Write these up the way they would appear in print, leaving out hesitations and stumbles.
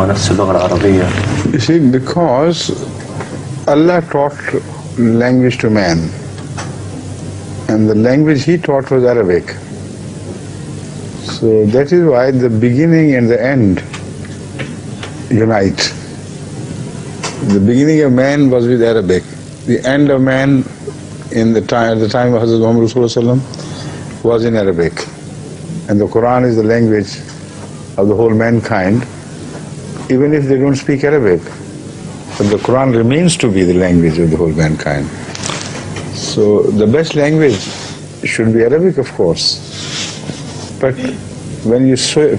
نفس اللغة العربية. You see, because Allah taught language to man, and the language He taught was Arabic. So that is why the beginning and the end unite. The beginning of man was with Arabic. The end of man at the time of Hazrat Muhammad Rasulullah was in Arabic. And the Quran is the language of the whole mankind, even if they don't speak Arabic. But the Quran remains to be the language of the whole mankind. So the best language should be Arabic, of course. But when you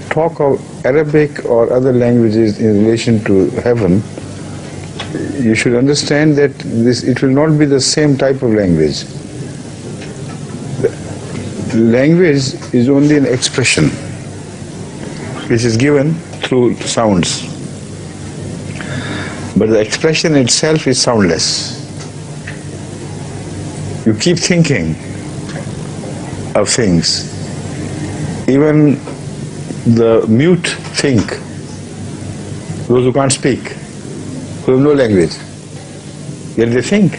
talk of Arabic or other languages in relation to heaven, you should understand that it will not be the same type of language. Language is only an expression which is given through sounds. But the expression itself is soundless. You keep thinking of things. Even the mute think. Those who can't speak, who have no language, yet they think.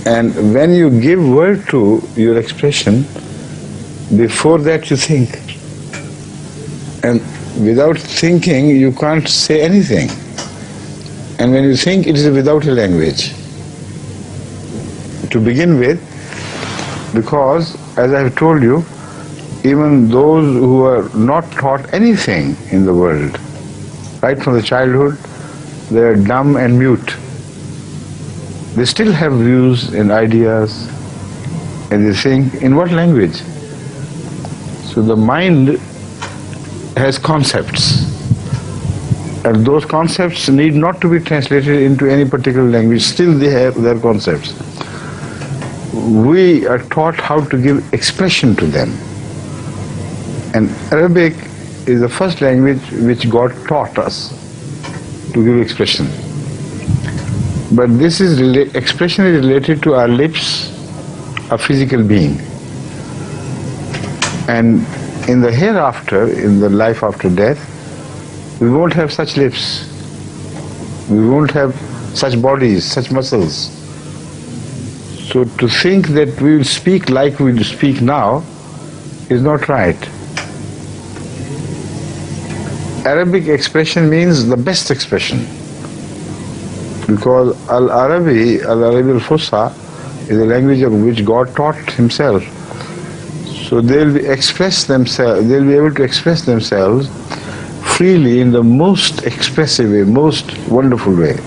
And when you give word to your expression, before that you think. And without thinking, you can't say anything. And when you think, it is without a language. To begin with, because, as I have told you, even those who are not taught anything in the world, right from the childhood, they are dumb and mute. They still have views and ideas, and they think, in what language? So the mind has concepts, and those concepts need not to be translated into any particular language. Still they have their concepts. We are taught how to give expression to them. And Arabic is the first language which God taught us to give expression. But this is expression is related to our lips, a physical being. And in the hereafter, in the life after death, we won't have such lips. We won't have such bodies, such muscles. So to think that we will speak like we speak now is not right. Arabic expression means the best expression, because Al-Arabi al-Fusha is a language of which God taught Himself. So they'll be able to express themselves freely in the most expressive way, most wonderful way.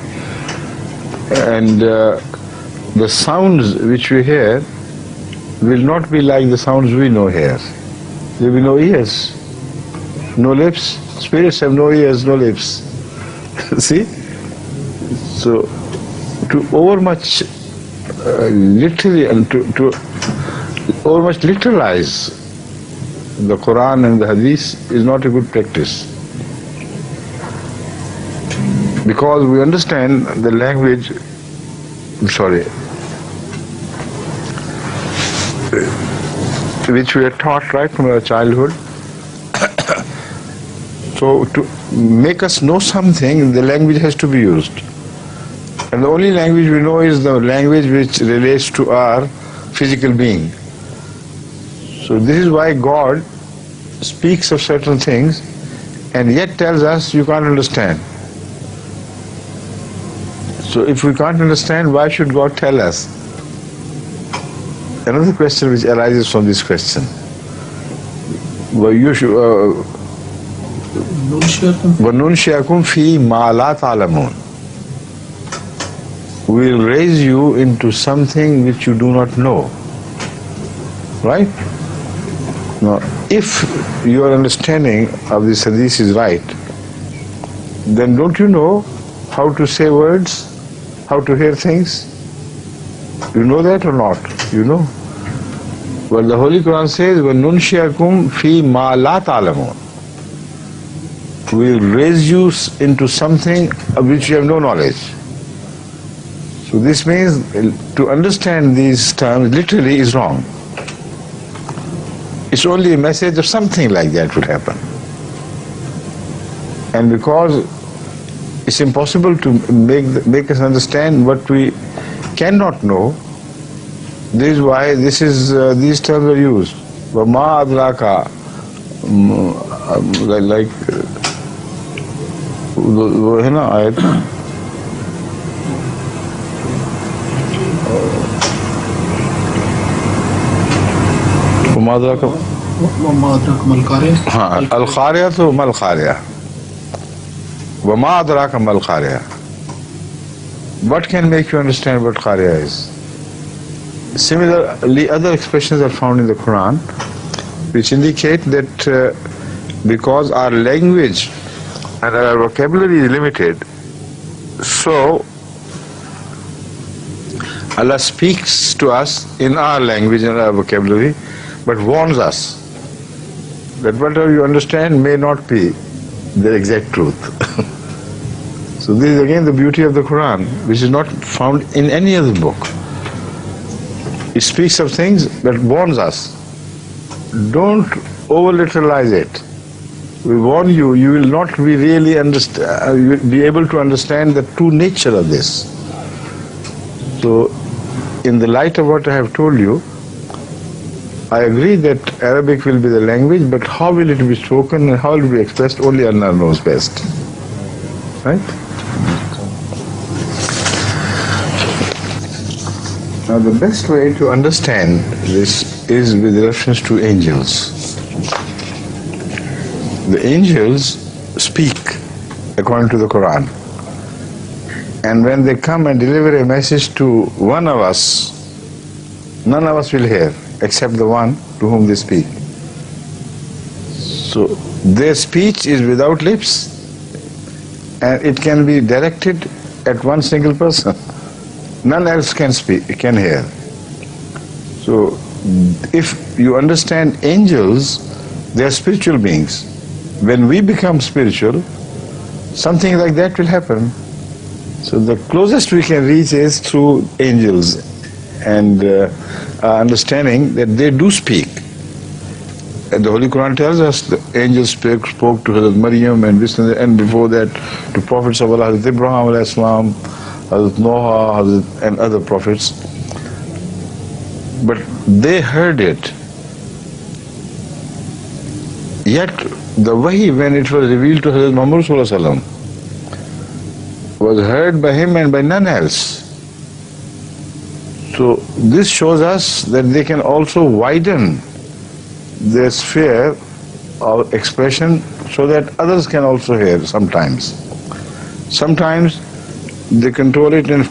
And the sounds which we hear will not be like the sounds we know here. There will be no ears, no lips. Spirits have no ears, no lips. See? So to overmuch literally and to overmuch literalize the Quran and the Hadith is not a good practice. Because we understand the language, which we are taught right from our childhood. So to make us know something, the language has to be used. And the only language we know is the language which relates to our physical being. So this is why God speaks of certain things and yet tells us you can't understand. So if we can't understand, why should God tell us? Another question which arises from this question. وَنُنْشِئَكُمْ فِي مَا لَا تَعْلَمُونَ. We will raise you into something which you do not know. Right? Now, if your understanding of this hadith is right, then don't you know how to say words, how to hear things? You know that or not? You know. But the Holy Quran says, وَنُنْشِئَكُمْ فِي مَا لَا تَعْلَمُونَ. We will raise you into something of which you have no knowledge. So this means to understand these terms literally is wrong. It's only a message of something like that would happen. And because it's impossible to make us understand what we cannot know, this is why these terms are used. وَمَا أَدْرَاكَ, like وہ ہے نا آیت وَمَا أَدْرَاكَ مَا الْقَارِعَةُ. ہاں الْقَارِعَةُ مَا الْقَارِعَةُ وَمَا أَدْرَاكَ مَا الْقَارِعَةُ. What can make you understand what qari'ah is? Similarly, other expressions are found in the Quran which indicate that because our language and our vocabulary is limited, so Allah speaks to us in our language and our vocabulary, but warns us that whatever you understand may not be the exact truth. So this is again the beauty of the Quran, which is not found in any other book. It speaks of things but warns us. Don't over-literalize it. We warn you, you will not be really be able to understand the true nature of this. So, in the light of what I have told you, I agree that Arabic will be the language, but how will it be spoken and how will it be expressed, only Allah knows best. Right? Now, the best way to understand this is with reference to angels. The angels speak according to the Quran. And when they come and deliver a message to one of us, none of us will hear except the one to whom they speak. So their speech is without lips, and it can be directed at one single person. None else can hear. So if you understand angels, they are spiritual beings. When we become spiritual, something like that will happen. So the closest we can reach is through angels and understanding that they do speak. And the Holy Quran tells us the angels spoke to Hazrat Maryam and before that to prophets of Allah, Hazrat Ibrahim alayhi salam, Hazrat Noah, and other prophets. But they heard it. Yet the wahi, when it was revealed to Hazrat Muhammad sallallahu alaihi wasallam, was heard by him and by none else. So this shows us that they can also widen their sphere of expression so that others can also hear sometimes. Sometimes they control it and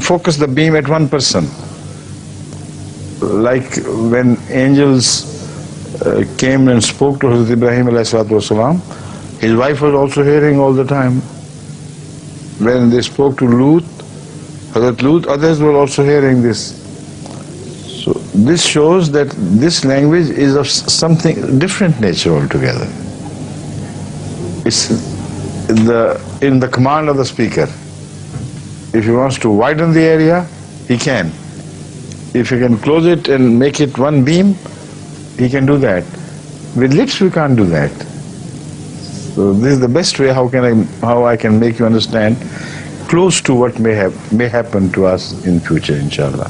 focus the beam at one person. Like when angels came and spoke to Hazrat Ibrahim alayhi salatu wasalam, his wife was also hearing all the time. When they spoke to Hazrat Lut, others were also hearing this. So this shows that this language is of something different nature altogether. It's in the command of the speaker. If he wants to widen the area, he can. If he can close it and make it one beam, he can do that. With lips we can't do that. So this is the best way how I can make you understand close to what may happen to us in future, inshallah.